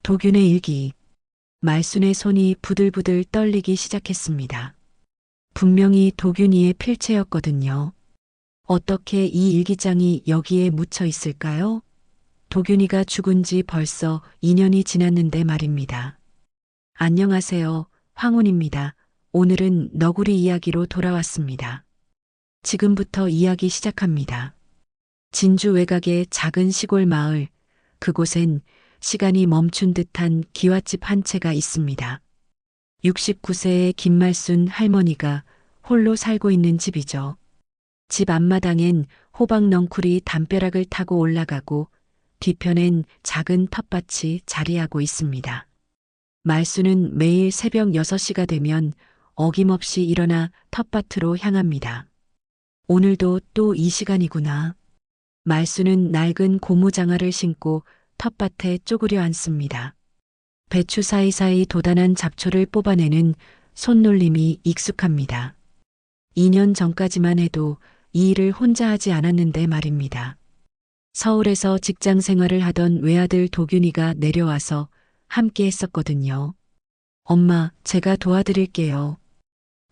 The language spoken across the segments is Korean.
도균의 일기. 말순의 손이 부들부들 떨리기 시작했습니다. 분명히 도균이의 필체였거든요. 어떻게 이 일기장이 여기에 묻혀 있을까요? 도균이가 죽은 지 벌써 2년이 지났는데 말입니다. 안녕하세요. 황혼입니다. 오늘은 너구리 이야기로 돌아왔습니다. 지금부터 이야기 시작합니다. 진주 외곽의 작은 시골 마을, 그곳엔 시간이 멈춘 듯한 기와집 한 채가 있습니다. 69세의 김말순 할머니가 홀로 살고 있는 집이죠. 집 앞마당엔 호박 넝쿨이 담벼락을 타고 올라가고 뒤편엔 작은 텃밭이 자리하고 있습니다. 말순은 매일 새벽 6시가 되면 어김없이 일어나 텃밭으로 향합니다. 오늘도 또 이 시간이구나. 말순은 낡은 고무장화를 신고 텃밭에 쪼그려 앉습니다. 배추 사이사이 돋아난 잡초를 뽑아내는 손놀림이 익숙합니다. 2년 전까지만 해도 이 일을 혼자 하지 않았는데 말입니다. 서울에서 직장 생활을 하던 외아들 도균이가 내려와서 함께 했었거든요. 엄마, 제가 도와드릴게요.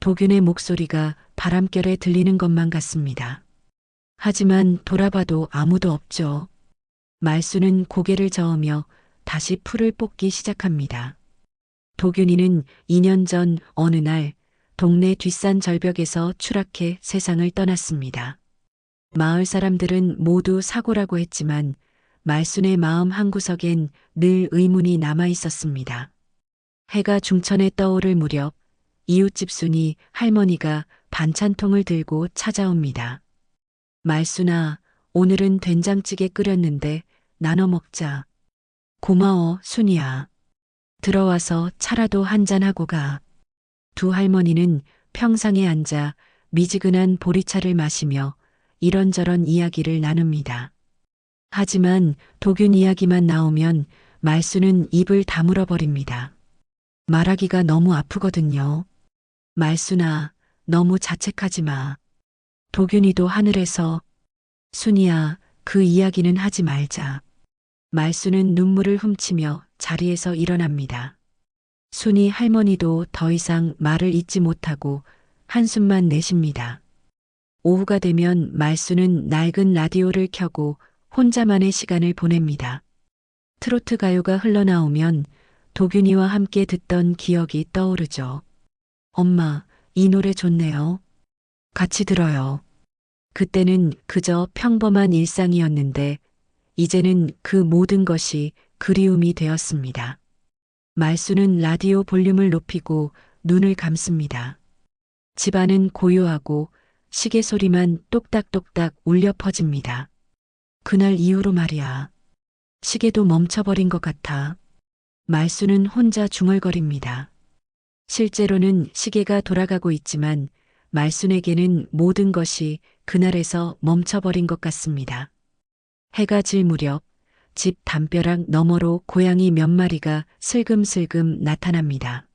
도균의 목소리가 바람결에 들리는 것만 같습니다. 하지만 돌아봐도 아무도 없죠. 말순은 고개를 저으며 다시 풀을 뽑기 시작합니다. 도균이는 2년 전 어느 날 동네 뒷산 절벽에서 추락해 세상을 떠났습니다. 마을 사람들은 모두 사고라고 했지만 말순의 마음 한구석엔 늘 의문이 남아 있었습니다. 해가 중천에 떠오를 무렵 이웃집 순이 할머니가 반찬통을 들고 찾아옵니다. 말순아, 오늘은 된장찌개 끓였는데 나눠 먹자. 고마워, 순이야. 들어와서 차라도 한잔하고 가. 두 할머니는 평상에 앉아 미지근한 보리차를 마시며 이런저런 이야기를 나눕니다. 하지만 도균 이야기만 나오면 말순은 입을 다물어 버립니다. 말하기가 너무 아프거든요. 말순아, 너무 자책하지 마. 도균이도 하늘에서 순이야, 그 이야기는 하지 말자. 말순은 눈물을 훔치며 자리에서 일어납니다. 순이 할머니도 더 이상 말을 잇지 못하고 한숨만 내쉽니다. 오후가 되면 말순은 낡은 라디오를 켜고 혼자만의 시간을 보냅니다. 트로트 가요가 흘러나오면 도균이와 함께 듣던 기억이 떠오르죠. 엄마, 이 노래 좋네요. 같이 들어요. 그때는 그저 평범한 일상이었는데 이제는 그 모든 것이 그리움이 되었습니다. 말순은 라디오 볼륨을 높이고 눈을 감습니다. 집안은 고요하고 시계 소리만 똑딱똑딱 울려 퍼집니다. 그날 이후로 말이야. 시계도 멈춰버린 것 같아. 말순은 혼자 중얼거립니다. 실제로는 시계가 돌아가고 있지만 말순에게는 모든 것이 그날에서 멈춰버린 것 같습니다. 해가 질 무렵 집 담벼락 너머로 고양이 몇 마리가 슬금슬금 나타납니다.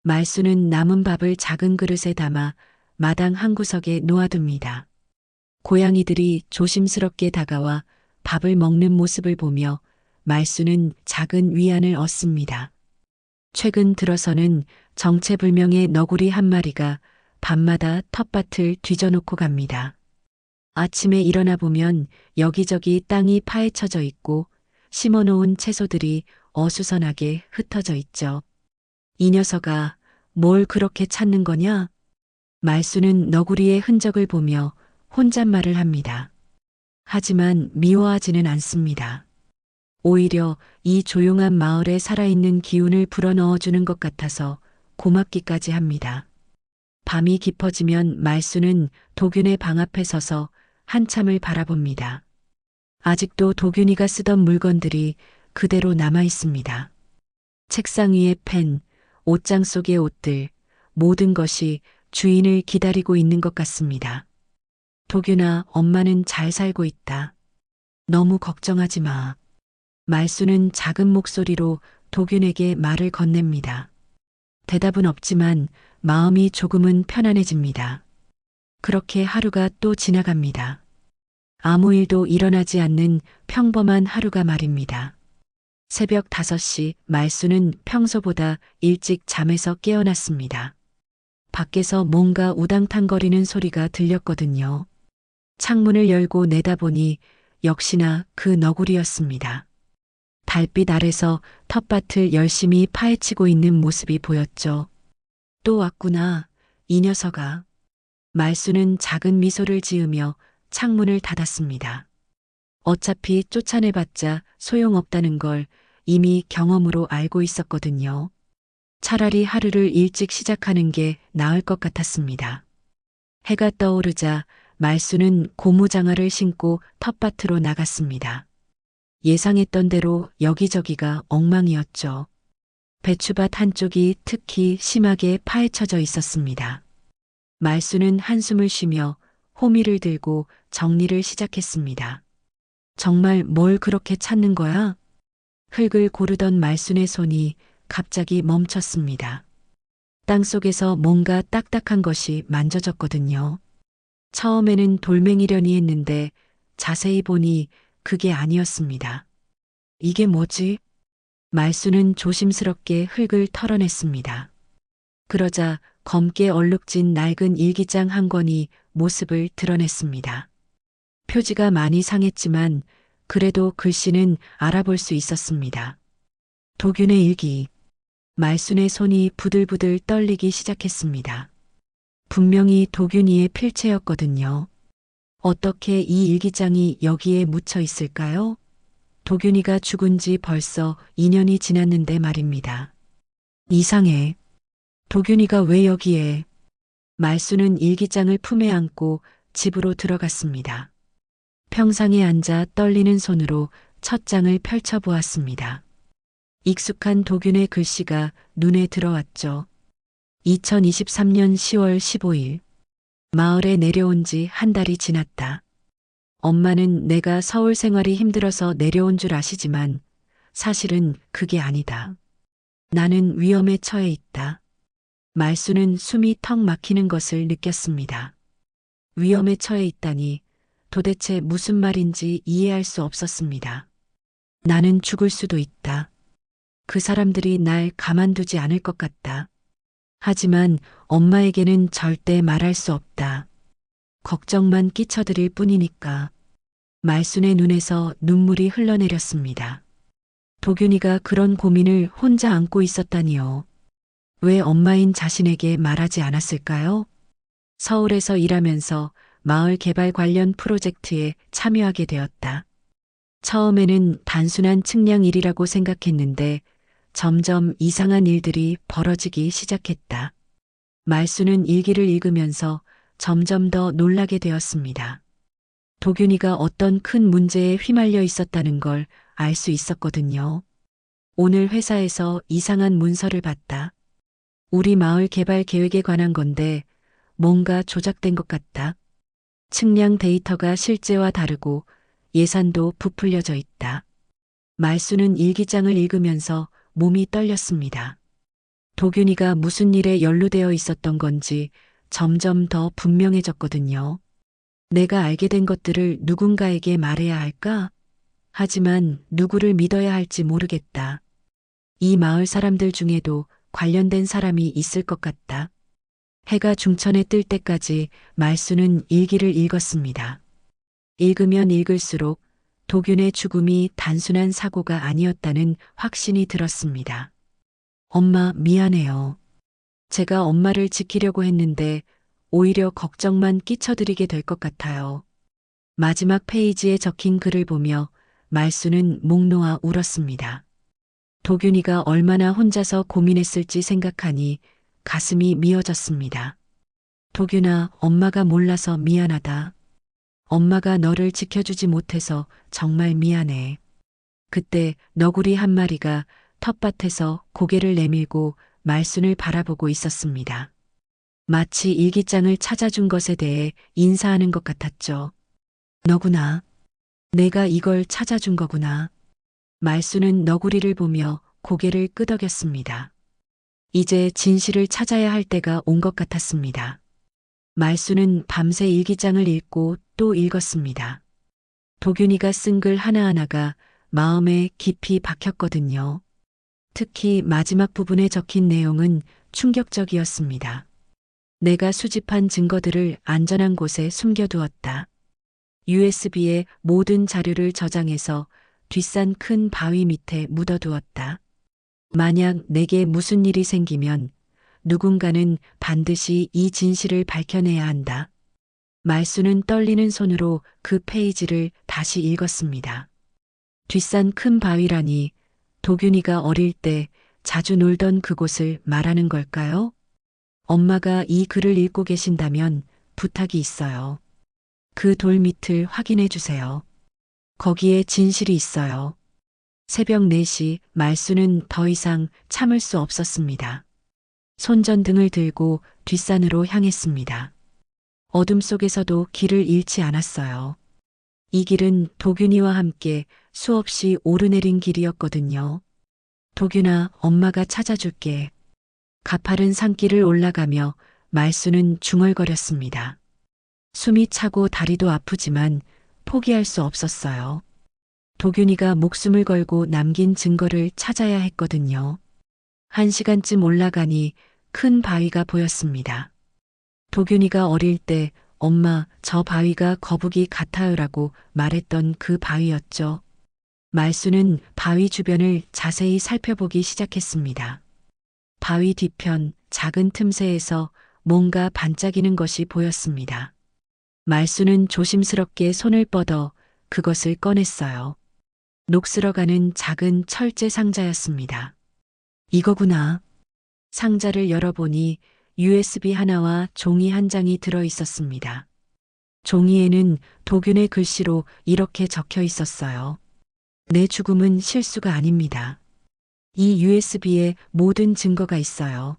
말순은 남은 밥을 작은 그릇에 담아 마당 한구석에 놓아둡니다. 고양이들이 조심스럽게 다가와 밥을 먹는 모습을 보며 말순은 작은 위안을 얻습니다. 최근 들어서는 정체불명의 너구리 한 마리가 밤마다 텃밭을 뒤져놓고 갑니다. 아침에 일어나 보면 여기저기 땅이 파헤쳐져 있고 심어놓은 채소들이 어수선하게 흩어져 있죠. 이 녀석아, 뭘 그렇게 찾는 거냐? 말순은 너구리의 흔적을 보며 혼잣말을 합니다. 하지만 미워하지는 않습니다. 오히려 이 조용한 마을에 살아있는 기운을 불어넣어주는 것 같아서 고맙기까지 합니다. 밤이 깊어지면 말순은 도균의 방 앞에 서서 한참을 바라봅니다. 아직도 도균이가 쓰던 물건들이 그대로 남아 있습니다. 책상 위의 펜, 옷장 속의 옷들, 모든 것이 주인을 기다리고 있는 것 같습니다. 도균아, 엄마는 잘 살고 있다. 너무 걱정하지 마. 말순은 작은 목소리로 도균에게 말을 건넵니다. 대답은 없지만 마음이 조금은 편안해집니다. 그렇게 하루가 또 지나갑니다. 아무 일도 일어나지 않는 평범한 하루가 말입니다. 새벽 5시 말수는 평소보다 일찍 잠에서 깨어났습니다. 밖에서 뭔가 우당탕거리는 소리가 들렸거든요. 창문을 열고 내다보니 역시나 그 너구리였습니다. 달빛 아래서 텃밭을 열심히 파헤치고 있는 모습이 보였죠. 또 왔구나, 이 녀석아. 말수는 작은 미소를 지으며 창문을 닫았습니다. 어차피 쫓아내봤자 소용없다는 걸 이미 경험으로 알고 있었거든요. 차라리 하루를 일찍 시작하는 게 나을 것 같았습니다. 해가 떠오르자 말수는 고무장화를 신고 텃밭으로 나갔습니다. 예상했던 대로 여기저기가 엉망이었죠. 배추밭 한쪽이 특히 심하게 파헤쳐져 있었습니다. 말수는 한숨을 쉬며 호미를 들고 정리를 시작했습니다. 정말 뭘 그렇게 찾는 거야? 흙을 고르던 말순의 손이 갑자기 멈췄습니다. 땅속에서 뭔가 딱딱한 것이 만져졌거든요. 처음에는 돌멩이려니 했는데 자세히 보니 그게 아니었습니다. 이게 뭐지? 말수는 조심스럽게 흙을 털어냈습니다. 그러자 검게 얼룩진 낡은 일기장 한 권이 모습을 드러냈습니다. 표지가 많이 상했지만 그래도 글씨는 알아볼 수 있었습니다. 도균의 일기. 말순의 손이 부들부들 떨리기 시작했습니다. 분명히 도균이의 필체였거든요. 어떻게 이 일기장이 여기에 묻혀 있을까요? 도균이가 죽은 지 벌써 2년이 지났는데 말입니다. 이상해. 도균이가 왜 여기에? 말수는 일기장을 품에 안고 집으로 들어갔습니다. 평상에 앉아 떨리는 손으로 첫 장을 펼쳐보았습니다. 익숙한 도균의 글씨가 눈에 들어왔죠. 2023년 10월 15일. 마을에 내려온 지 한 달이 지났다. 엄마는 내가 서울 생활이 힘들어서 내려온 줄 아시지만 사실은 그게 아니다. 나는 위험에 처해 있다. 말수는 숨이 턱 막히는 것을 느꼈습니다. 위험에 처해 있다니 도대체 무슨 말인지 이해할 수 없었습니다. 나는 죽을 수도 있다. 그 사람들이 날 가만두지 않을 것 같다. 하지만 엄마에게는 절대 말할 수 없다. 걱정만 끼쳐드릴 뿐이니까. 말순의 눈에서 눈물이 흘러내렸습니다. 도균이가 그런 고민을 혼자 안고 있었다니요. 왜 엄마인 자신에게 말하지 않았을까요? 서울에서 일하면서 마을 개발 관련 프로젝트에 참여하게 되었다. 처음에는 단순한 측량 일이라고 생각했는데 점점 이상한 일들이 벌어지기 시작했다. 말수는 일기를 읽으면서 점점 더 놀라게 되었습니다. 도균이가 어떤 큰 문제에 휘말려 있었다는 걸 알 수 있었거든요. 오늘 회사에서 이상한 문서를 봤다. 우리 마을 개발 계획에 관한 건데 뭔가 조작된 것 같다. 측량 데이터가 실제와 다르고 예산도 부풀려져 있다. 말수는 일기장을 읽으면서 몸이 떨렸습니다. 도균이가 무슨 일에 연루되어 있었던 건지 점점 더 분명해졌거든요. 내가 알게 된 것들을 누군가에게 말해야 할까? 하지만 누구를 믿어야 할지 모르겠다. 이 마을 사람들 중에도 관련된 사람이 있을 것 같다. 해가 중천에 뜰 때까지 말수는 일기를 읽었습니다. 읽으면 읽을수록 도균의 죽음이 단순한 사고가 아니었다는 확신이 들었습니다. 엄마, 미안해요. 제가 엄마를 지키려고 했는데 오히려 걱정만 끼쳐드리게 될 것 같아요. 마지막 페이지에 적힌 글을 보며 말수는 목 놓아 울었습니다. 도균이가 얼마나 혼자서 고민했을지 생각하니 가슴이 미어졌습니다. 도균아, 엄마가 몰라서 미안하다. 엄마가 너를 지켜주지 못해서 정말 미안해. 그때 너구리 한 마리가 텃밭에서 고개를 내밀고 말순을 바라보고 있었습니다. 마치 일기장을 찾아준 것에 대해 인사하는 것 같았죠. 너구나. 내가 이걸 찾아준 거구나. 말수는 너구리를 보며 고개를 끄덕였습니다. 이제 진실을 찾아야 할 때가 온 것 같았습니다. 말수는 밤새 일기장을 읽고 또 읽었습니다. 도균이가 쓴 글 하나하나가 마음에 깊이 박혔거든요. 특히 마지막 부분에 적힌 내용은 충격적이었습니다. 내가 수집한 증거들을 안전한 곳에 숨겨두었다. USB에 모든 자료를 저장해서 뒷산 큰 바위 밑에 묻어두었다. 만약 내게 무슨 일이 생기면 누군가는 반드시 이 진실을 밝혀내야 한다. 말수는 떨리는 손으로 그 페이지를 다시 읽었습니다. 뒷산 큰 바위라니 도균이가 어릴 때 자주 놀던 그곳을 말하는 걸까요? 엄마가 이 글을 읽고 계신다면 부탁이 있어요. 그 돌 밑을 확인해 주세요. 거기에 진실이 있어요. 새벽 4시 말수는 더 이상 참을 수 없었습니다. 손전등을 들고 뒷산으로 향했습니다. 어둠 속에서도 길을 잃지 않았어요. 이 길은 도균이와 함께 수없이 오르내린 길이었거든요. 도균아, 엄마가 찾아줄게. 가파른 산길을 올라가며 말수는 중얼거렸습니다. 숨이 차고 다리도 아프지만 포기할 수 없었어요. 도균이가 목숨을 걸고 남긴 증거를 찾아야 했거든요. 1시간쯤 올라가니 큰 바위가 보였습니다. 도균이가 어릴 때 엄마, 저 바위가 거북이 같아요라고 말했던 그 바위였죠. 말수는 바위 주변을 자세히 살펴보기 시작했습니다. 바위 뒤편 작은 틈새에서 뭔가 반짝이는 것이 보였습니다. 말수는 조심스럽게 손을 뻗어 그것을 꺼냈어요. 녹슬어가는 작은 철제 상자였습니다. 이거구나. 상자를 열어보니 USB 하나와 종이 한 장이 들어 있었습니다. 종이에는 도균의 글씨로 이렇게 적혀 있었어요. 내 죽음은 실수가 아닙니다. 이 USB에 모든 증거가 있어요.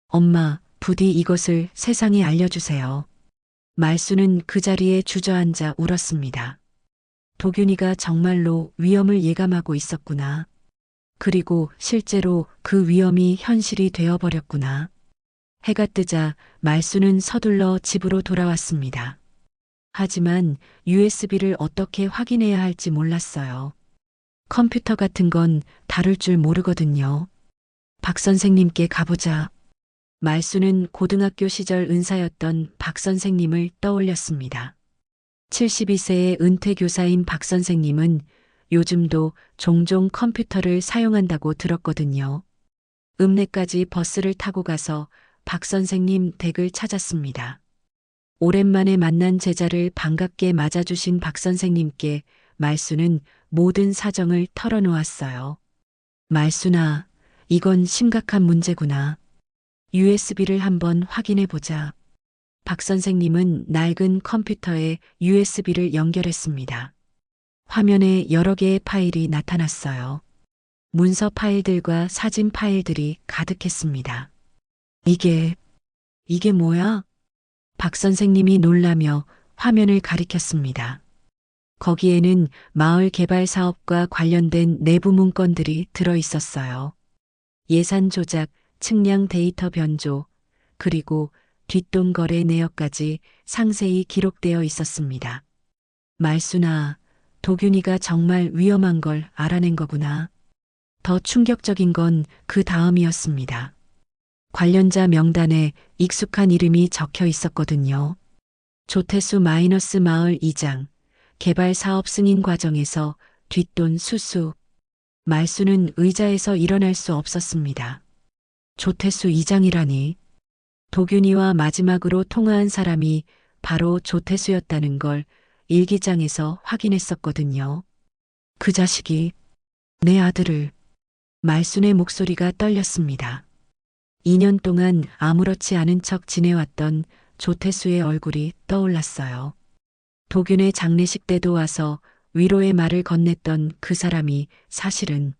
엄마, 부디 이것을 세상에 알려주세요. 말수는 그 자리에 주저앉아 울었습니다. 도균이가 정말로 위험을 예감하고 있었구나. 그리고 실제로 그 위험이 현실이 되어버렸구나. 해가 뜨자 말수는 서둘러 집으로 돌아왔습니다. 하지만 USB를 어떻게 확인해야 할지 몰랐어요. 컴퓨터 같은 건 다룰 줄 모르거든요. 박 선생님께 가보자. 말수는 고등학교 시절 은사였던 박 선생님을 떠올렸습니다. 72세의 은퇴 교사인 박 선생님은 요즘도 종종 컴퓨터를 사용한다고 들었거든요. 읍내까지 버스를 타고 가서 박 선생님 댁을 찾았습니다. 오랜만에 만난 제자를 반갑게 맞아주신 박 선생님께 말수는 모든 사정을 털어놓았어요. 말수나, 이건 심각한 문제구나. USB를 한번 확인해 보자. 박 선생님은 낡은 컴퓨터에 USB를 연결했습니다. 화면에 여러 개의 파일이 나타났어요. 문서 파일들과 사진 파일들이 가득했습니다. 이게 뭐야? 박 선생님이 놀라며 화면을 가리켰습니다. 거기에는 마을 개발 사업과 관련된 내부 문건들이 들어 있었어요. 예산 조작, 측량 데이터 변조, 그리고 뒷돈 거래 내역까지 상세히 기록되어 있었습니다. 말수나, 도균이가 정말 위험한 걸 알아낸 거구나. 더 충격적인 건 그 다음이었습니다. 관련자 명단에 익숙한 이름이 적혀 있었거든요. 조태수 마이너스 마을 이장, 개발 사업 승인 과정에서 뒷돈 수수. 말수는 의자에서 일어날 수 없었습니다. 조태수 이장이라니. 도균이와 마지막으로 통화한 사람이 바로 조태수였다는 걸 일기장에서 확인했었거든요. 그 자식이 내 아들을. 말순의 목소리가 떨렸습니다. 2년 동안 아무렇지 않은 척 지내왔던 조태수의 얼굴이 떠올랐어요. 도균의 장례식 때도 와서 위로의 말을 건넸던 그 사람이 사실은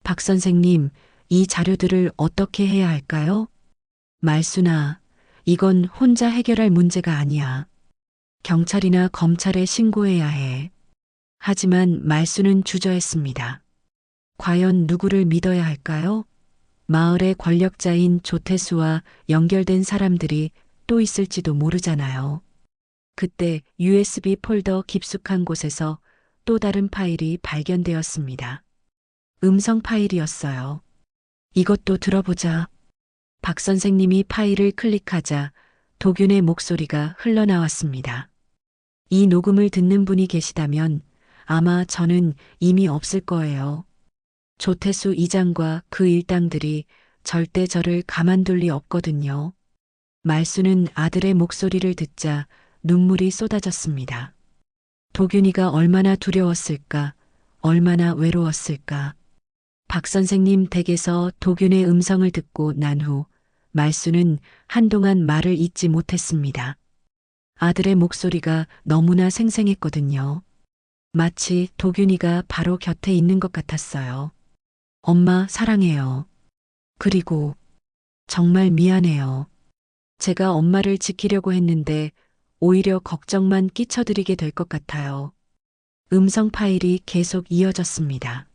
박 선생님, 이 자료들을 어떻게 해야 할까요? 말순아, 이건 혼자 해결할 문제가 아니야. 경찰이나 검찰에 신고해야 해. 하지만 말순은 주저했습니다. 과연 누구를 믿어야 할까요? 마을의 권력자인 조태수와 연결된 사람들이 또 있을지도 모르잖아요. 그때 USB 폴더 깊숙한 곳에서 또 다른 파일이 발견되었습니다. 음성 파일이었어요. 이것도 들어보자. 박 선생님이 파일을 클릭하자 도균의 목소리가 흘러나왔습니다. 이 녹음을 듣는 분이 계시다면 아마 저는 이미 없을 거예요. 조태수 이장과 그 일당들이 절대 저를 가만둘 리 없거든요. 말수는 아들의 목소리를 듣자 눈물이 쏟아졌습니다. 도균이가 얼마나 두려웠을까, 얼마나 외로웠을까. 박 선생님 댁에서 도균의 음성을 듣고 난 후 말수는 한동안 말을 잇지 못했습니다. 아들의 목소리가 너무나 생생했거든요. 마치 도균이가 바로 곁에 있는 것 같았어요. 엄마 사랑해요. 그리고 정말 미안해요. 제가 엄마를 지키려고 했는데 오히려 걱정만 끼쳐드리게 될 것 같아요. 음성 파일이 계속 이어졌습니다.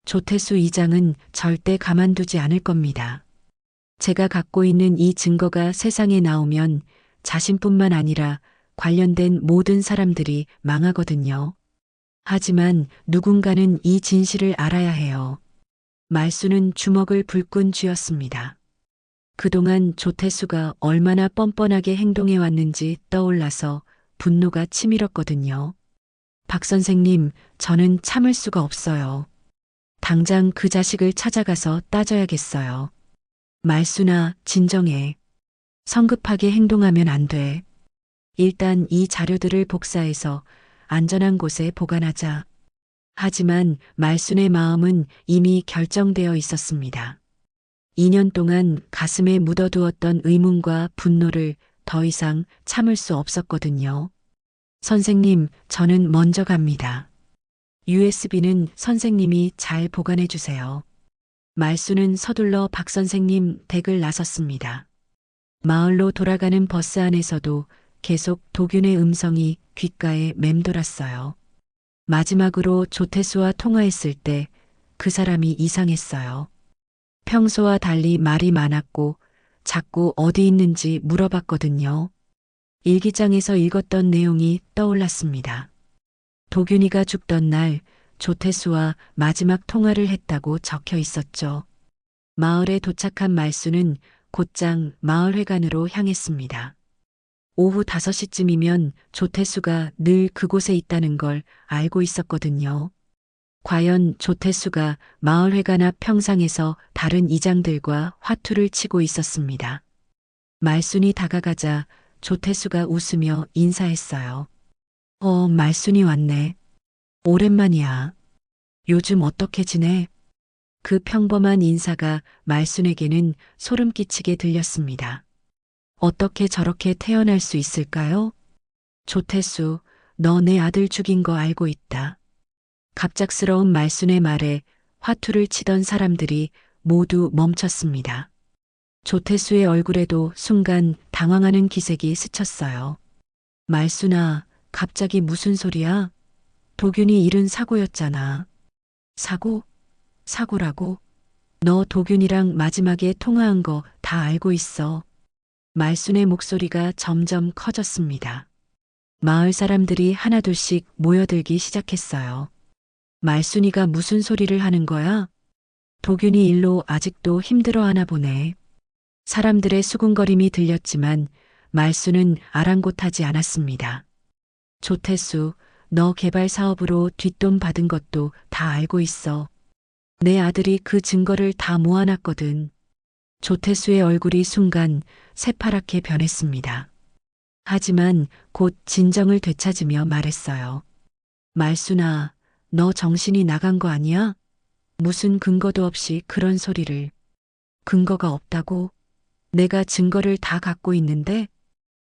조태수 이장은 절대 가만두지 않을 겁니다. 제가 갖고 있는 이 증거가 세상에 나오면 자신뿐만 아니라 관련된 모든 사람들이 망하거든요. 하지만 누군가는 이 진실을 알아야 해요. 말수는 주먹을 불끈 쥐었습니다. 그동안 조태수가 얼마나 뻔뻔하게 행동해 왔는지 떠올라서 분노가 치밀었거든요. 박 선생님, 저는 참을 수가 없어요. 당장 그 자식을 찾아가서 따져야겠어요. 말수나 진정해. 성급하게 행동하면 안 돼. 일단 이 자료들을 복사해서 안전한 곳에 보관하자. 하지만 말순의 마음은 이미 결정되어 있었습니다. 2년 동안 가슴에 묻어두었던 의문과 분노를 더 이상 참을 수 없었거든요. 선생님, 저는 먼저 갑니다. USB는 선생님이 잘 보관해 주세요. 말수는 서둘러 박 선생님 댁을 나섰습니다. 마을로 돌아가는 버스 안에서도 계속 도균의 음성이 귓가에 맴돌았어요. 마지막으로 조태수와 통화했을 때 그 사람이 이상했어요. 평소와 달리 말이 많았고 자꾸 어디 있는지 물어봤거든요. 일기장에서 읽었던 내용이 떠올랐습니다. 도균이가 죽던 날 조태수와 마지막 통화를 했다고 적혀 있었죠. 마을에 도착한 말수는 곧장 마을회관으로 향했습니다. 오후 5시쯤이면 조태수가 늘 그곳에 있다는 걸 알고 있었거든요. 과연 조태수가 마을회관 앞 평상에서 다른 이장들과 화투를 치고 있었습니다. 말순이 다가가자 조태수가 웃으며 인사했어요. 말순이 왔네. 오랜만이야. 요즘 어떻게 지내? 그 평범한 인사가 말순에게는 소름 끼치게 들렸습니다. 어떻게 저렇게 태어날 수 있을까요? 조태수, 너 내 아들 죽인 거 알고 있다. 갑작스러운 말순의 말에 화투를 치던 사람들이 모두 멈췄습니다. 조태수의 얼굴에도 순간 당황하는 기색이 스쳤어요. 말순아, 갑자기 무슨 소리야? 도균이 일은 사고였잖아. 사고? 사고라고? 너 도균이랑 마지막에 통화한 거 다 알고 있어. 말순의 목소리가 점점 커졌습니다. 마을 사람들이 하나둘씩 모여들기 시작했어요. 말순이가 무슨 소리를 하는 거야? 도균이 일로 아직도 힘들어하나 보네. 사람들의 수군거림이 들렸지만 말순은 아랑곳하지 않았습니다. 조태수, 너 개발 사업으로 뒷돈 받은 것도 다 알고 있어. 내 아들이 그 증거를 다 모아놨거든. 조태수의 얼굴이 순간 새파랗게 변했습니다. 하지만 곧 진정을 되찾으며 말했어요. 말순아, 너 정신이 나간 거 아니야? 무슨 근거도 없이 그런 소리를. 근거가 없다고? 내가 증거를 다 갖고 있는데?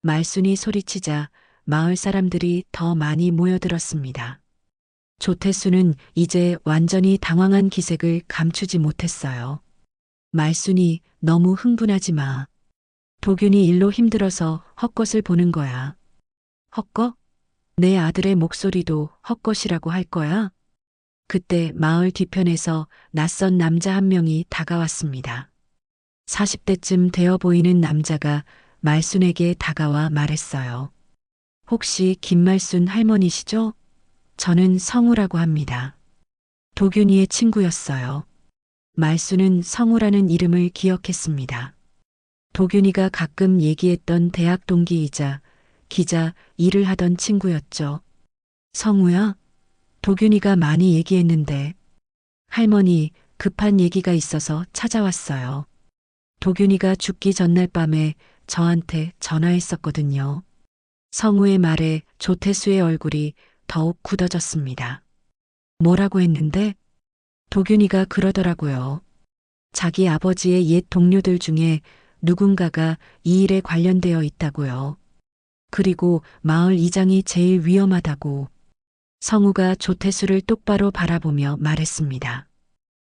말순이 소리치자 마을 사람들이 더 많이 모여들었습니다. 조태수는 이제 완전히 당황한 기색을 감추지 못했어요. 말순이 너무 흥분하지 마. 도균이 일로 힘들어서 헛것을 보는 거야. 헛것? 내 아들의 목소리도 헛것이라고 할 거야? 그때 마을 뒤편에서 낯선 남자 한 명이 다가왔습니다. 40대쯤 되어 보이는 남자가 말순에게 다가와 말했어요. 혹시 김말순 할머니시죠? 저는 성우라고 합니다. 도균이의 친구였어요. 말수는 성우라는 이름을 기억했습니다. 도균이가 가끔 얘기했던 대학 동기이자 기자 일을 하던 친구였죠. 성우야? 도균이가 많이 얘기했는데 할머니 급한 얘기가 있어서 찾아왔어요. 도균이가 죽기 전날 밤에 저한테 전화했었거든요. 성우의 말에 조태수의 얼굴이 더욱 굳어졌습니다. 뭐라고 했는데? 도균이가 그러더라고요. 자기 아버지의 옛 동료들 중에 누군가가 이 일에 관련되어 있다고요. 그리고 마을 이장이 제일 위험하다고. 성우가 조태수를 똑바로 바라보며 말했습니다.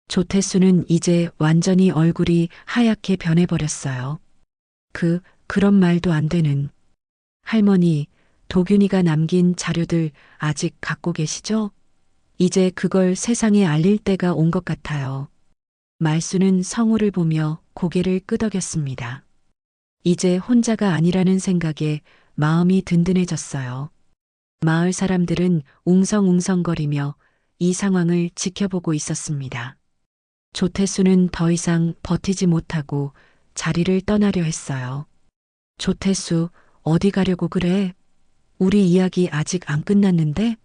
조태수는 이제 완전히 얼굴이 하얗게 변해버렸어요. 그런 말도 안 되는. 할머니, 도균이가 남긴 자료들 아직 갖고 계시죠? 이제 그걸 세상에 알릴 때가 온 것 같아요. 말수는 성우를 보며 고개를 끄덕였습니다. 이제 혼자가 아니라는 생각에 마음이 든든해졌어요. 마을 사람들은 웅성웅성거리며 이 상황을 지켜보고 있었습니다. 조태수는 더 이상 버티지 못하고 자리를 떠나려 했어요. 조태수, 어디 가려고 그래? 우리 이야기 아직 안 끝났는데?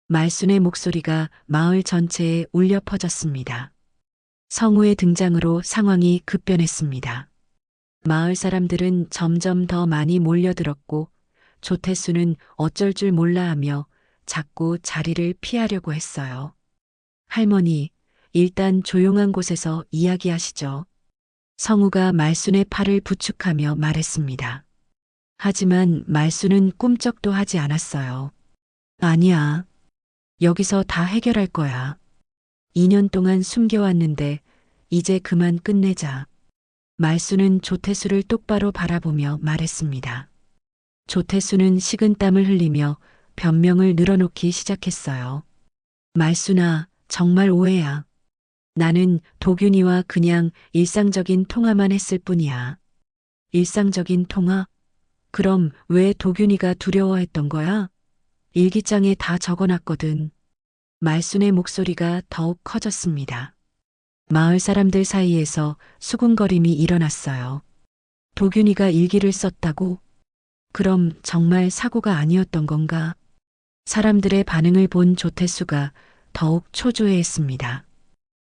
말순의 목소리가 마을 전체에 울려 퍼졌습니다. 성우의 등장으로 상황이 급변했습니다. 마을 사람들은 점점 더 많이 몰려들었고 조태수는 어쩔 줄 몰라 하며 자꾸 자리를 피하려고 했어요. 할머니, 일단 조용한 곳에서 이야기하시죠. 성우가 말순의 팔을 부축하며 말했습니다. 하지만 말순은 꿈쩍도 하지 않았어요. 아니야. 여기서 다 해결할 거야. 2년 동안 숨겨왔는데 이제 그만 끝내자. 말수는 조태수를 똑바로 바라보며 말했습니다. 조태수는 식은땀을 흘리며 변명을 늘어놓기 시작했어요. 말수나, 정말 오해야. 나는 도균이와 그냥 일상적인 통화만 했을 뿐이야. 일상적인 통화? 그럼 왜 도균이가 두려워했던 거야? 일기장에 다 적어놨거든. 말순의 목소리가 더욱 커졌습니다. 마을 사람들 사이에서 수군거림이 일어났어요. 도균이가 일기를 썼다고? 그럼 정말 사고가 아니었던 건가? 사람들의 반응을 본 조태수가 더욱 초조해했습니다.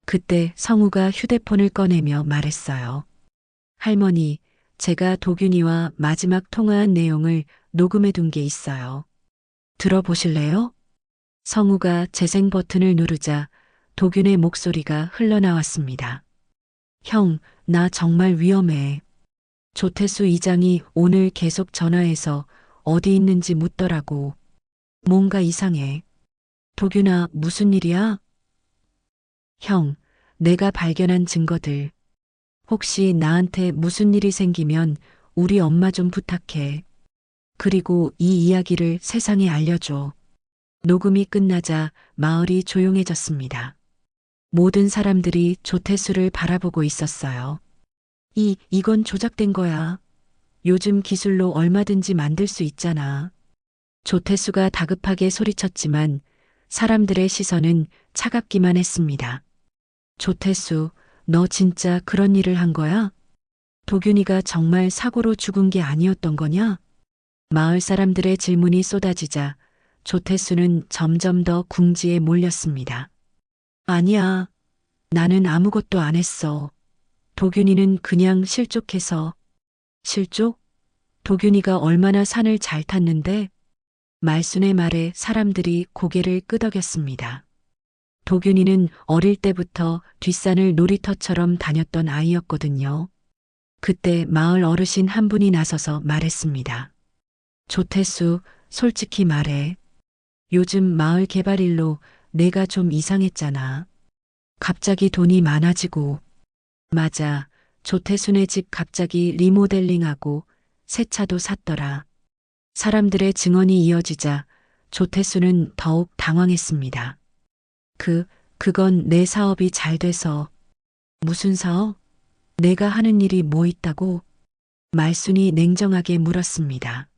그때 성우가 휴대폰을 꺼내며 말했어요. 할머니, 제가 도균이와 마지막 통화한 내용을 녹음해 둔 게 있어요. 들어보실래요? 성우가 재생 버튼을 누르자 도균의 목소리가 흘러나왔습니다. 형, 나 정말 위험해. 조태수 이장이 오늘 계속 전화해서 어디 있는지 묻더라고. 뭔가 이상해. 도균아, 무슨 일이야? 형, 내가 발견한 증거들. 혹시 나한테 무슨 일이 생기면 우리 엄마 좀 부탁해. 그리고 이 이야기를 세상에 알려줘. 녹음이 끝나자 마을이 조용해졌습니다. 모든 사람들이 조태수를 바라보고 있었어요. 이건 조작된 거야. 요즘 기술로 얼마든지 만들 수 있잖아. 조태수가 다급하게 소리쳤지만 사람들의 시선은 차갑기만 했습니다. 조태수, 너 진짜 그런 일을 한 거야? 도균이가 정말 사고로 죽은 게 아니었던 거냐? 마을 사람들의 질문이 쏟아지자 조태수는 점점 더 궁지에 몰렸습니다. 아니야. 나는 아무것도 안 했어. 도균이는 그냥 실족해서. 실족? 도균이가 얼마나 산을 잘 탔는데? 말순의 말에 사람들이 고개를 끄덕였습니다. 도균이는 어릴 때부터 뒷산을 놀이터처럼 다녔던 아이였거든요. 그때 마을 어르신 한 분이 나서서 말했습니다. 조태수, 솔직히 말해. 요즘 마을 개발 일로 내가 좀 이상했잖아. 갑자기 돈이 많아지고. 맞아. 조태순의 집 갑자기 리모델링하고 새 차도 샀더라. 사람들의 증언이 이어지자 조태수는 더욱 당황했습니다. 그건 내 사업이 잘 돼서. 무슨 사업? 내가 하는 일이 뭐 있다고? 말순이 냉정하게 물었습니다.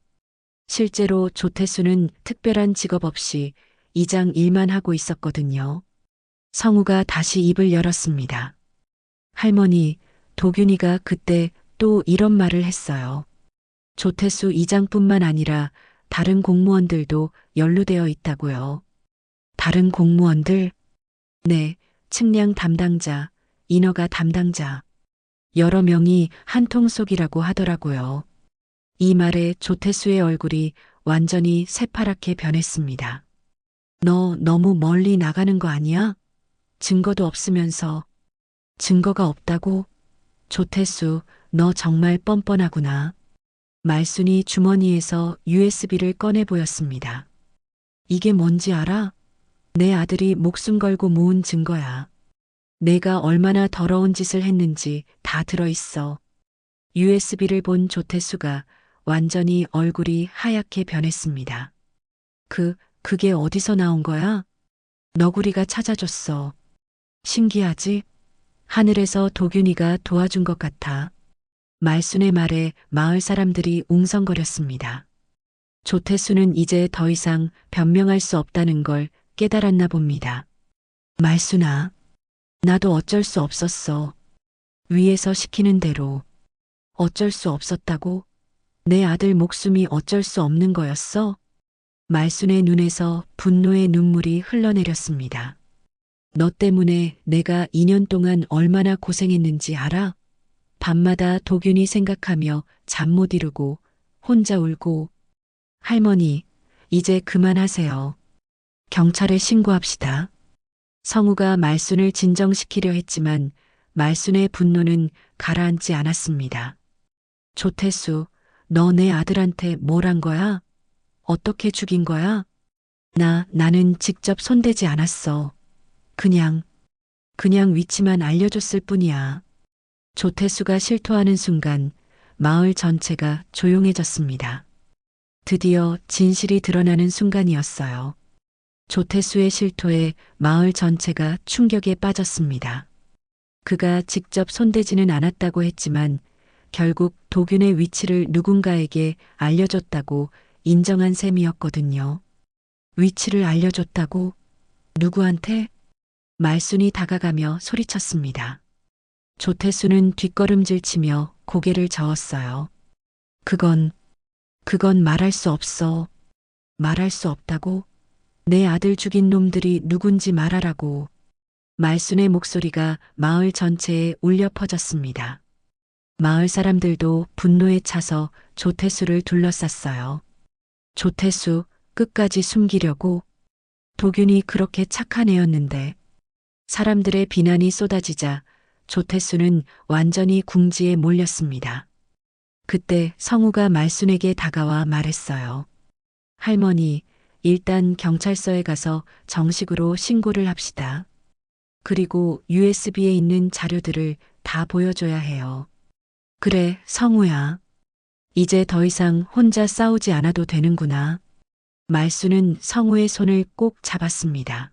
실제로 조태수는 특별한 직업 없이 이장 일만 하고 있었거든요. 성우가 다시 입을 열었습니다. 할머니, 도균이가 그때 또 이런 말을 했어요. 조태수 이장뿐만 아니라 다른 공무원들도 연루되어 있다고요. 다른 공무원들? 네, 측량 담당자, 인허가 담당자. 여러 명이 한 통속이라고 하더라고요. 이 말에 조태수의 얼굴이 완전히 새파랗게 변했습니다. 너 너무 멀리 나가는 거 아니야? 증거도 없으면서. 증거가 없다고? 조태수, 너 정말 뻔뻔하구나. 말순이 주머니에서 USB를 꺼내 보였습니다. 이게 뭔지 알아? 내 아들이 목숨 걸고 모은 증거야. 내가 얼마나 더러운 짓을 했는지 다 들어있어. USB를 본 조태수가 완전히 얼굴이 하얗게 변했습니다. 그게 어디서 나온 거야? 너구리가 찾아줬어. 신기하지? 하늘에서 도균이가 도와준 것 같아. 말순의 말에 마을 사람들이 웅성거렸습니다. 조태수는 이제 더 이상 변명할 수 없다는 걸 깨달았나 봅니다. 말순아, 나도 어쩔 수 없었어. 위에서 시키는 대로. 어쩔 수 없었다고? 내 아들 목숨이 어쩔 수 없는 거였어? 말순의 눈에서 분노의 눈물이 흘러내렸습니다. 너 때문에 내가 2년 동안 얼마나 고생했는지 알아? 밤마다 도균이 생각하며 잠 못 이루고 혼자 울고. 할머니, 이제 그만하세요. 경찰에 신고합시다. 성우가 말순을 진정시키려 했지만 말순의 분노는 가라앉지 않았습니다. 조태수, 너 내 아들한테 뭘 한 거야? 어떻게 죽인 거야? 나는 직접 손대지 않았어. 그냥 위치만 알려줬을 뿐이야. 조태수가 실토하는 순간 마을 전체가 조용해졌습니다. 드디어 진실이 드러나는 순간이었어요. 조태수의 실토에 마을 전체가 충격에 빠졌습니다. 그가 직접 손대지는 않았다고 했지만 결국 도균의 위치를 누군가에게 알려줬다고 인정한 셈이었거든요. 위치를 알려줬다고? 누구한테? 말순이 다가가며 소리쳤습니다. 조태수는 뒷걸음질 치며 고개를 저었어요. 그건 말할 수 없어. 말할 수 없다고? 내 아들 죽인 놈들이 누군지 말하라고. 말순의 목소리가 마을 전체에 울려 퍼졌습니다. 마을 사람들도 분노에 차서 조태수를 둘러쌌어요. 조태수, 끝까지 숨기려고? 도균이 그렇게 착한 애였는데. 사람들의 비난이 쏟아지자 조태수는 완전히 궁지에 몰렸습니다. 그때 성우가 말순에게 다가와 말했어요. 할머니, 일단 경찰서에 가서 정식으로 신고를 합시다. 그리고 USB에 있는 자료들을 다 보여줘야 해요. 그래, 성우야. 이제 더 이상 혼자 싸우지 않아도 되는구나. 말순은 성우의 손을 꼭 잡았습니다.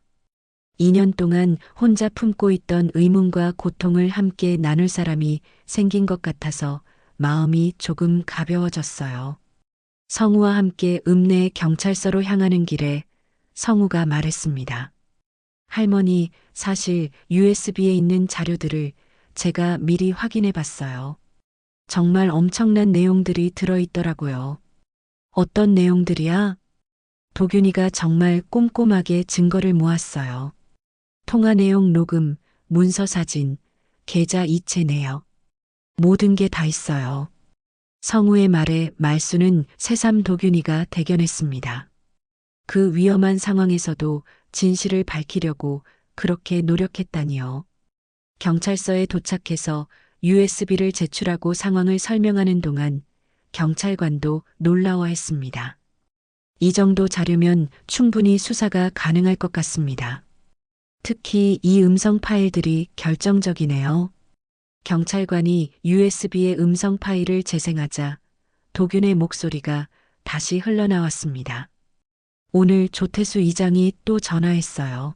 2년 동안 혼자 품고 있던 의문과 고통을 함께 나눌 사람이 생긴 것 같아서 마음이 조금 가벼워졌어요. 성우와 함께 읍내 경찰서로 향하는 길에 성우가 말했습니다. 할머니, 사실 USB에 있는 자료들을 제가 미리 확인해 봤어요. 정말 엄청난 내용들이 들어있더라고요. 어떤 내용들이야? 도균이가 정말 꼼꼼하게 증거를 모았어요. 통화 내용 녹음, 문서 사진, 계좌 이체 내역. 모든 게 다 있어요. 성우의 말에 말순은 새삼 도균이가 대견했습니다. 그 위험한 상황에서도 진실을 밝히려고 그렇게 노력했다니요. 경찰서에 도착해서 USB를 제출하고 상황을 설명하는 동안 경찰관도 놀라워했습니다. 이 정도 자료면 충분히 수사가 가능할 것 같습니다. 특히 이 음성 파일들이 결정적이네요. 경찰관이 USB의 음성 파일을 재생하자 도균의 목소리가 다시 흘러나왔습니다. 오늘 조태수 이장이 또 전화했어요.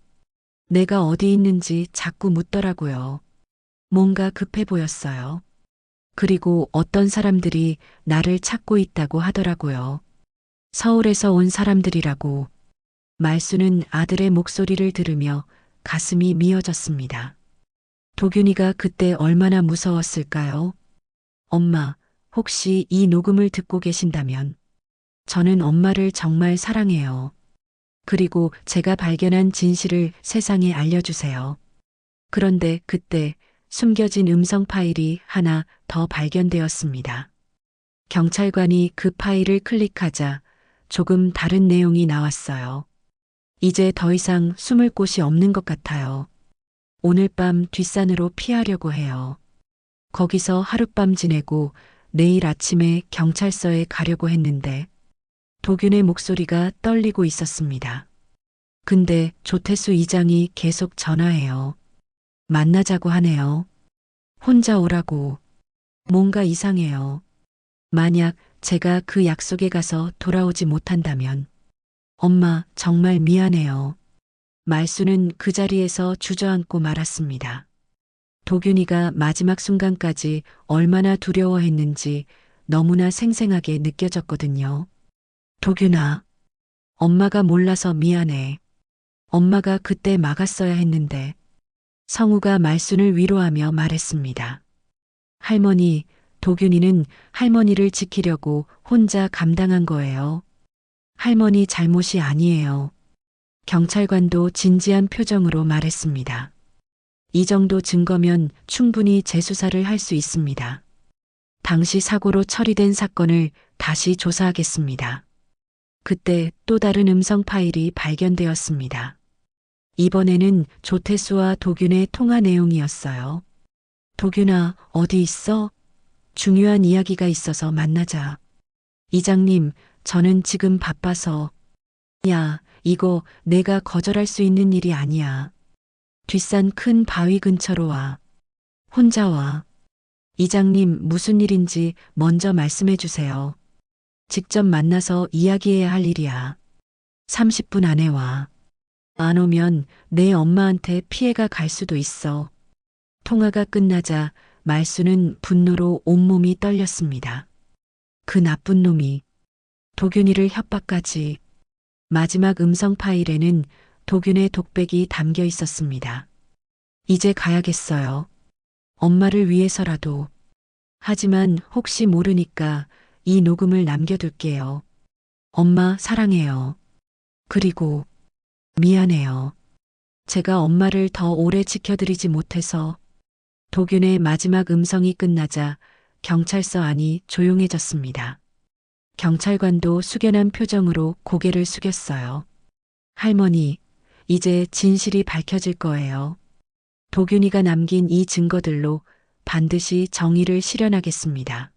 내가 어디 있는지 자꾸 묻더라고요. 뭔가 급해 보였어요. 그리고 어떤 사람들이 나를 찾고 있다고 하더라고요. 서울에서 온 사람들이라고. 말수는 아들의 목소리를 들으며 가슴이 미어졌습니다. 도균이가 그때 얼마나 무서웠을까요? 엄마, 혹시 이 녹음을 듣고 계신다면 저는 엄마를 정말 사랑해요. 그리고 제가 발견한 진실을 세상에 알려주세요. 그런데 그때 숨겨진 음성 파일이 하나 더 발견되었습니다. 경찰관이 그 파일을 클릭하자 조금 다른 내용이 나왔어요. 이제 더 이상 숨을 곳이 없는 것 같아요. 오늘 밤 뒷산으로 피하려고 해요. 거기서 하룻밤 지내고 내일 아침에 경찰서에 가려고 했는데 도균의 목소리가 떨리고 있었습니다. 근데 조태수 이장이 계속 전화해요. 만나자고 하네요. 혼자 오라고. 뭔가 이상해요. 만약 제가 그 약속에 가서 돌아오지 못한다면 엄마 정말 미안해요. 말수는 그 자리에서 주저앉고 말았습니다. 도균이가 마지막 순간까지 얼마나 두려워했는지 너무나 생생하게 느껴졌거든요. 도균아, 엄마가 몰라서 미안해. 엄마가 그때 막았어야 했는데 성우가 말순을 위로하며 말했습니다. 할머니, 도균이는 할머니를 지키려고 혼자 감당한 거예요. 할머니 잘못이 아니에요. 경찰관도 진지한 표정으로 말했습니다. 이 정도 증거면 충분히 재수사를 할 수 있습니다. 당시 사고로 처리된 사건을 다시 조사하겠습니다. 그때 또 다른 음성 파일이 발견되었습니다. 이번에는 조태수와 도균의 통화 내용이었어요. 도균아, 어디 있어? 중요한 이야기가 있어서 만나자. 이장님, 저는 지금 바빠서. 야, 이거 내가 거절할 수 있는 일이 아니야. 뒷산 큰 바위 근처로 와. 혼자 와. 이장님, 무슨 일인지 먼저 말씀해 주세요. 직접 만나서 이야기해야 할 일이야. 30분 안에 와. 안 오면 내 엄마한테 피해가 갈 수도 있어. 통화가 끝나자 말수는 분노로 온몸이 떨렸습니다. 그 나쁜 놈이 도균이를 협박까지. 마지막 음성 파일에는 도균의 독백이 담겨 있었습니다. 이제 가야겠어요. 엄마를 위해서라도. 하지만 혹시 모르니까 이 녹음을 남겨둘게요. 엄마 사랑해요. 그리고 미안해요. 제가 엄마를 더 오래 지켜드리지 못해서. 도균의 마지막 음성이 끝나자 경찰서 안이 조용해졌습니다. 경찰관도 숙연한 표정으로 고개를 숙였어요. 할머니, 이제 진실이 밝혀질 거예요. 도균이가 남긴 이 증거들로 반드시 정의를 실현하겠습니다.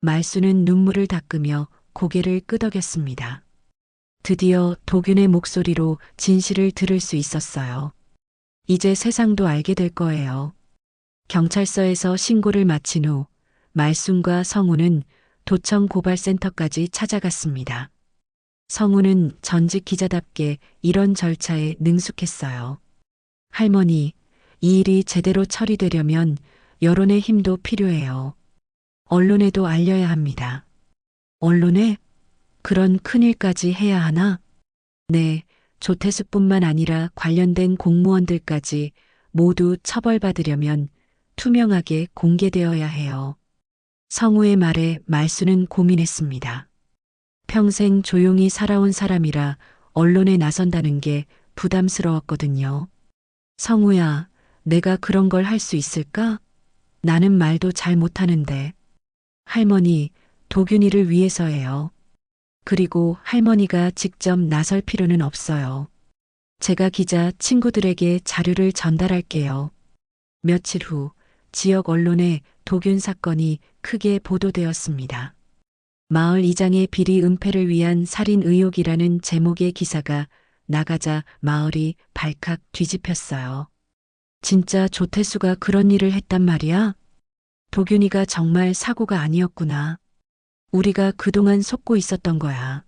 말수는 눈물을 닦으며 고개를 끄덕였습니다. 드디어 도균의 목소리로 진실을 들을 수 있었어요. 이제 세상도 알게 될 거예요. 경찰서에서 신고를 마친 후 말순과 성우는 도청 고발센터까지 찾아갔습니다. 성우는 전직 기자답게 이런 절차에 능숙했어요. 할머니, 이 일이 제대로 처리되려면 여론의 힘도 필요해요. 언론에도 알려야 합니다. 언론에? 그런 큰일까지 해야 하나? 네, 조태수뿐만 아니라 관련된 공무원들까지 모두 처벌받으려면 투명하게 공개되어야 해요. 성우의 말에 말수는 고민했습니다. 평생 조용히 살아온 사람이라 언론에 나선다는 게 부담스러웠거든요. 성우야, 내가 그런 걸 할 수 있을까? 나는 말도 잘 못하는데. 할머니, 도균이를 위해서예요. 그리고 할머니가 직접 나설 필요는 없어요. 제가 기자 친구들에게 자료를 전달할게요. 며칠 후 지역 언론에 도균 사건이 크게 보도되었습니다. 마을 이장의 비리 은폐를 위한 살인 의혹이라는 제목의 기사가 나가자 마을이 발칵 뒤집혔어요. 진짜 조태수가 그런 일을 했단 말이야? 도균이가 정말 사고가 아니었구나. 우리가 그동안 속고 있었던 거야.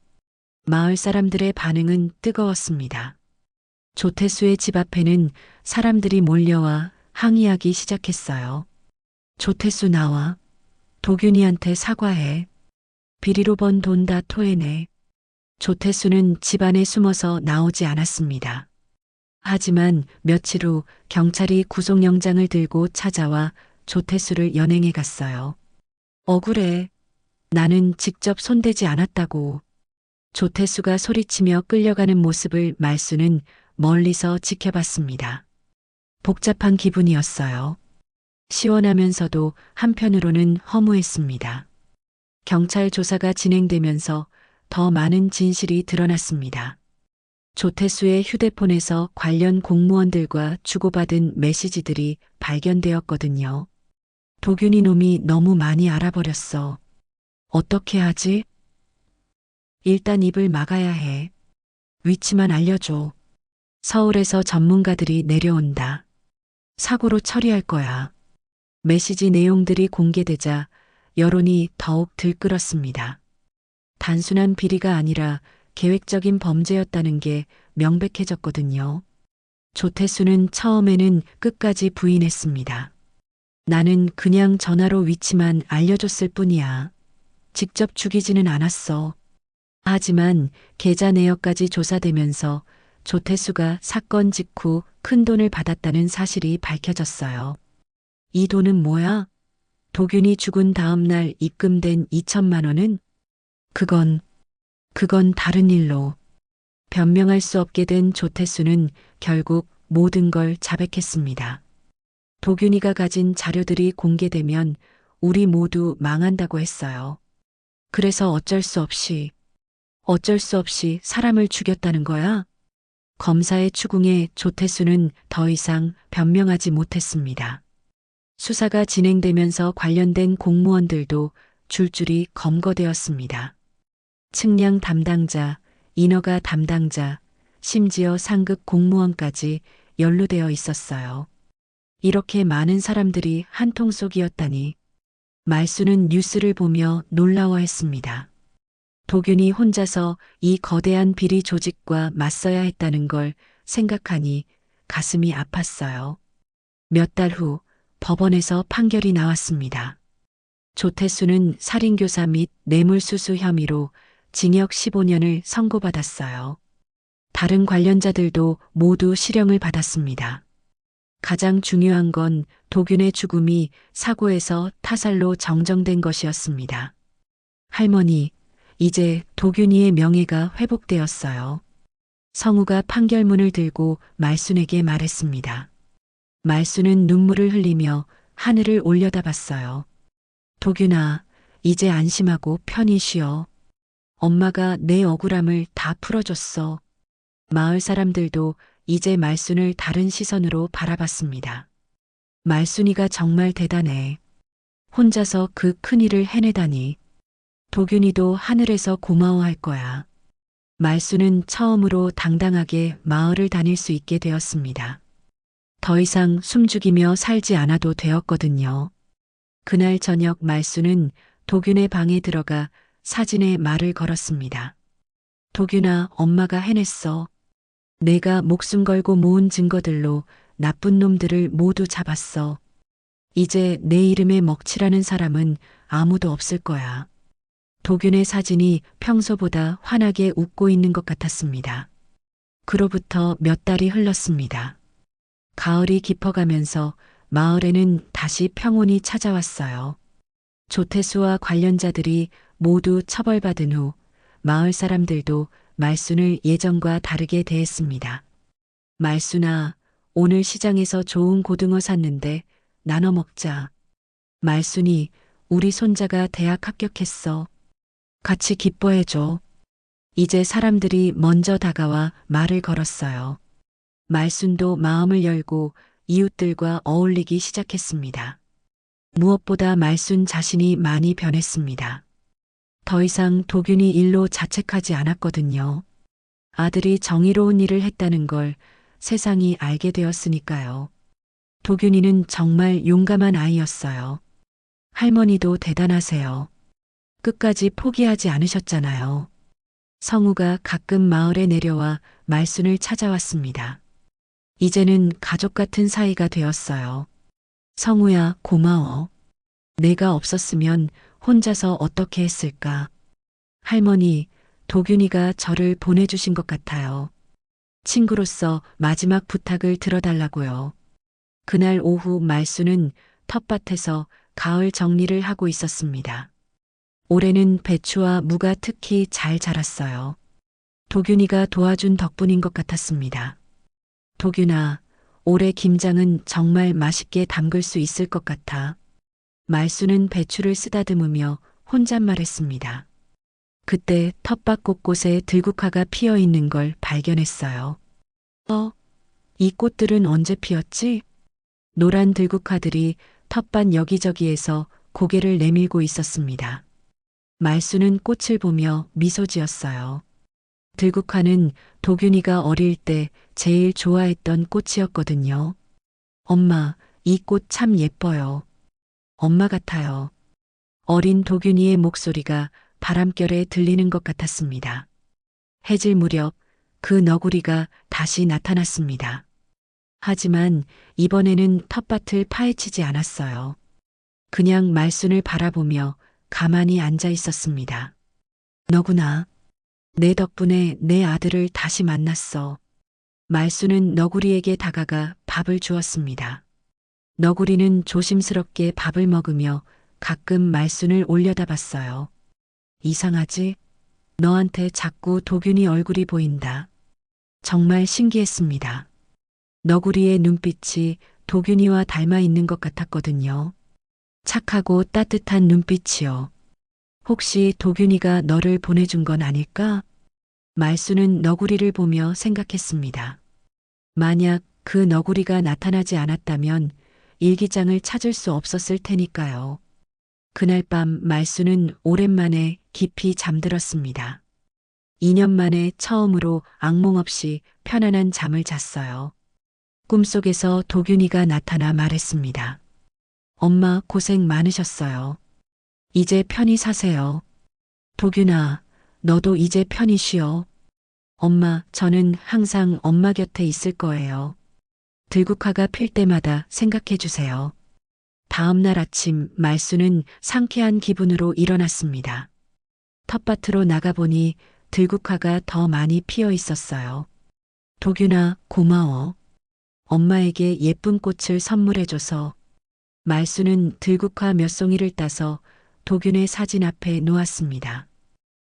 마을 사람들의 반응은 뜨거웠습니다. 조태수의 집 앞에는 사람들이 몰려와 항의하기 시작했어요. 조태수 나와. 도균이한테 사과해. 비리로 번 돈 다 토해내. 조태수는 집안에 숨어서 나오지 않았습니다. 하지만 며칠 후 경찰이 구속영장을 들고 찾아와 조태수를 연행해 갔어요. 억울해. 나는 직접 손대지 않았다고. 조태수가 소리치며 끌려가는 모습을 말수는 멀리서 지켜봤습니다. 복잡한 기분이었어요. 시원하면서도 한편으로는 허무했습니다. 경찰 조사가 진행되면서 더 많은 진실이 드러났습니다. 조태수의 휴대폰에서 관련 공무원들과 주고받은 메시지들이 발견되었거든요. 도균이 놈이 너무 많이 알아버렸어. 어떻게 하지? 일단 입을 막아야 해. 위치만 알려줘. 서울에서 전문가들이 내려온다. 사고로 처리할 거야. 메시지 내용들이 공개되자 여론이 더욱 들끓었습니다. 단순한 비리가 아니라 계획적인 범죄였다는 게 명백해졌거든요. 조태수는 처음에는 끝까지 부인했습니다. 나는 그냥 전화로 위치만 알려줬을 뿐이야. 직접 죽이지는 않았어. 하지만 계좌 내역까지 조사되면서 조태수가 사건 직후 큰 돈을 받았다는 사실이 밝혀졌어요. 이 돈은 뭐야? 도균이 죽은 다음 날 입금된 2천만 원은? 그건 다른 일로. 변명할 수 없게 된 조태수는 결국 모든 걸 자백했습니다. 도균이가 가진 자료들이 공개되면 우리 모두 망한다고 했어요. 그래서 어쩔 수 없이 사람을 죽였다는 거야? 검사의 추궁에 조태수는 더 이상 변명하지 못했습니다. 수사가 진행되면서 관련된 공무원들도 줄줄이 검거되었습니다. 측량 담당자, 인허가 담당자, 심지어 상급 공무원까지 연루되어 있었어요. 이렇게 많은 사람들이 한통속이었다니. 말수는 뉴스를 보며 놀라워했습니다. 도균이 혼자서 이 거대한 비리 조직과 맞서야 했다는 걸 생각하니 가슴이 아팠어요. 몇 달 후 법원에서 판결이 나왔습니다. 조태수는 살인교사 및 뇌물수수 혐의로 징역 15년을 선고받았어요. 다른 관련자들도 모두 실형을 받았습니다. 가장 중요한 건 도균의 죽음이 사고에서 타살로 정정된 것이었습니다. 할머니, 이제 도균이의 명예가 회복되었어요. 성우가 판결문을 들고 말순에게 말했습니다. 말순은 눈물을 흘리며 하늘을 올려다봤어요. 도균아, 이제 안심하고 편히 쉬어. 엄마가 내 억울함을 다 풀어줬어. 마을 사람들도 이제 말순을 다른 시선으로 바라봤습니다. 말순이가 정말 대단해. 혼자서 그 큰일을 해내다니. 도균이도 하늘에서 고마워할 거야. 말순은 처음으로 당당하게 마을을 다닐 수 있게 되었습니다. 더 이상 숨죽이며 살지 않아도 되었거든요. 그날 저녁 말순은 도균의 방에 들어가 사진에 말을 걸었습니다. 도균아, 엄마가 해냈어. 내가 목숨 걸고 모은 증거들로 나쁜 놈들을 모두 잡았어. 이제 내 이름에 먹칠하는 사람은 아무도 없을 거야. 도균의 사진이 평소보다 환하게 웃고 있는 것 같았습니다. 그로부터 몇 달이 흘렀습니다. 가을이 깊어가면서 마을에는 다시 평온이 찾아왔어요. 조태수와 관련자들이 모두 처벌받은 후 마을 사람들도 말순을 예전과 다르게 대했습니다. 말순아, 오늘 시장에서 좋은 고등어 샀는데 나눠 먹자. 말순이, 우리 손자가 대학 합격했어. 같이 기뻐해줘. 이제 사람들이 먼저 다가와 말을 걸었어요. 말순도 마음을 열고 이웃들과 어울리기 시작했습니다. 무엇보다 말순 자신이 많이 변했습니다. 더 이상 도균이 일로 자책하지 않았거든요. 아들이 정의로운 일을 했다는 걸 세상이 알게 되었으니까요. 도균이는 정말 용감한 아이였어요. 할머니도 대단하세요. 끝까지 포기하지 않으셨잖아요. 성우가 가끔 마을에 내려와 말순을 찾아왔습니다. 이제는 가족 같은 사이가 되었어요. 성우야, 고마워. 내가 없었으면 혼자서 어떻게 했을까. 할머니, 도균이가 저를 보내주신 것 같아요. 친구로서 마지막 부탁을 들어달라고요. 그날 오후 말수는 텃밭에서 가을 정리를 하고 있었습니다. 올해는 배추와 무가 특히 잘 자랐어요. 도균이가 도와준 덕분인 것 같았습니다. 도균아, 올해 김장은 정말 맛있게 담글 수 있을 것 같아. 말수는 배추를 쓰다듬으며 혼잣말했습니다. 그때 텃밭 곳곳에 들국화가 피어 있는 걸 발견했어요. 이 꽃들은 언제 피었지? 노란 들국화들이 텃밭 여기저기에서 고개를 내밀고 있었습니다. 말수는 꽃을 보며 미소 지었어요. 들국화는 도균이가 어릴 때 제일 좋아했던 꽃이었거든요. 엄마, 이 꽃 참 예뻐요. 엄마 같아요. 어린 도균이의 목소리가 바람결에 들리는 것 같았습니다. 해질 무렵 그 너구리가 다시 나타났습니다. 하지만 이번에는 텃밭을 파헤치지 않았어요. 그냥 말순을 바라보며 가만히 앉아 있었습니다. 너구나. 내 덕분에 내 아들을 다시 만났어. 말순은 너구리에게 다가가 밥을 주었습니다. 너구리는 조심스럽게 밥을 먹으며 가끔 말순을 올려다봤어요. 이상하지? 너한테 자꾸 도균이 얼굴이 보인다. 정말 신기했습니다. 너구리의 눈빛이 도균이와 닮아 있는 것 같았거든요. 착하고 따뜻한 눈빛이요. 혹시 도균이가 너를 보내준 건 아닐까? 말수는 너구리를 보며 생각했습니다. 만약 그 너구리가 나타나지 않았다면 일기장을 찾을 수 없었을 테니까요. 그날 밤 말수는 오랜만에 깊이 잠들었습니다. 2년 만에 처음으로 악몽 없이 편안한 잠을 잤어요. 꿈속에서 도균이가 나타나 말했습니다. 엄마 고생 많으셨어요. 이제 편히 사세요. 도균아, 너도 이제 편히 쉬어. 엄마, 저는 항상 엄마 곁에 있을 거예요. 들국화가 필 때마다 생각해 주세요. 다음 날 아침 말수는 상쾌한 기분으로 일어났습니다. 텃밭으로 나가보니 들국화가 더 많이 피어 있었어요. 도균아, 고마워. 엄마에게 예쁜 꽃을 선물해줘서. 말수는 들국화 몇 송이를 따서 도균의 사진 앞에 놓았습니다.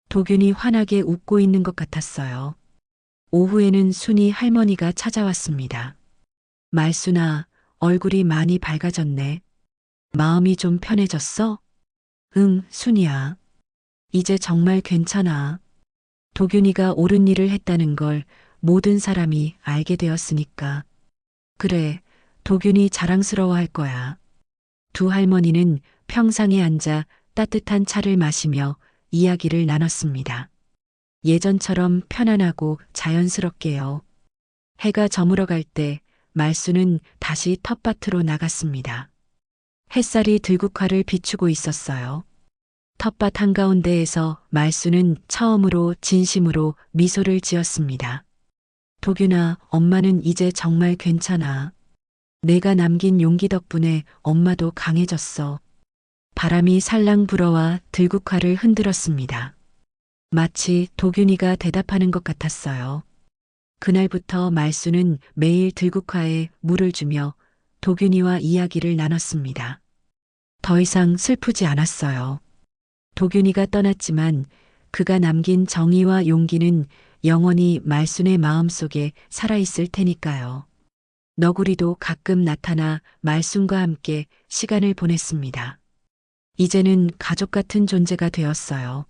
도균이 환하게 웃고 있는 것 같았어요. 오후에는 순이 할머니가 찾아왔습니다. 말수나, 얼굴이 많이 밝아졌네. 마음이 좀 편해졌어? 응, 순이야. 이제 정말 괜찮아. 도균이가 옳은 일을 했다는 걸 모든 사람이 알게 되었으니까. 그래, 도균이 자랑스러워할 거야. 두 할머니는 평상에 앉아 따뜻한 차를 마시며 이야기를 나눴습니다. 예전처럼 편안하고 자연스럽게요. 해가 저물어갈 때 말수는 다시 텃밭으로 나갔습니다. 햇살이 들국화를 비추고 있었어요. 텃밭 한가운데에서 말수는 처음으로 진심으로 미소를 지었습니다. 도균아, 엄마는 이제 정말 괜찮아. 내가 남긴 용기 덕분에 엄마도 강해졌어. 바람이 살랑 불어와 들국화를 흔들었습니다. 마치 도균이가 대답하는 것 같았어요. 그날부터 말수는 매일 들국화에 물을 주며 도균이와 이야기를 나눴습니다. 더 이상 슬프지 않았어요. 도균이가 떠났지만 그가 남긴 정의와 용기는 영원히 말순의 마음속에 살아있을 테니까요. 너구리도 가끔 나타나 말순과 함께 시간을 보냈습니다. 이제는 가족 같은 존재가 되었어요.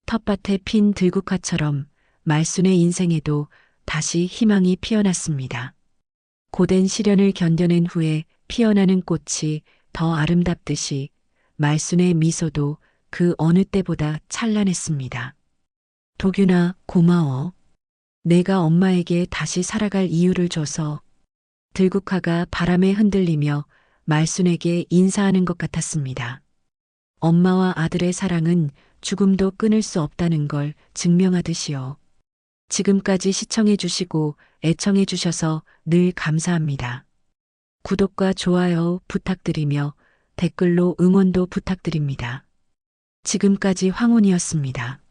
텃밭에 핀 들국화처럼 말순의 인생에도 다시 희망이 피어났습니다. 고된 시련을 견뎌낸 후에 피어나는 꽃이 더 아름답듯이 말순의 미소도 그 어느 때보다 찬란했습니다. 도균아, 고마워. 내가 엄마에게 다시 살아갈 이유를 줘서. 들국화가 바람에 흔들리며 말순에게 인사하는 것 같았습니다. 엄마와 아들의 사랑은 죽음도 끊을 수 없다는 걸 증명하듯이요. 지금까지 시청해 주시고 애청해 주셔서 늘 감사합니다. 구독과 좋아요 부탁드리며 댓글로 응원도 부탁드립니다. 지금까지 황혼이었습니다.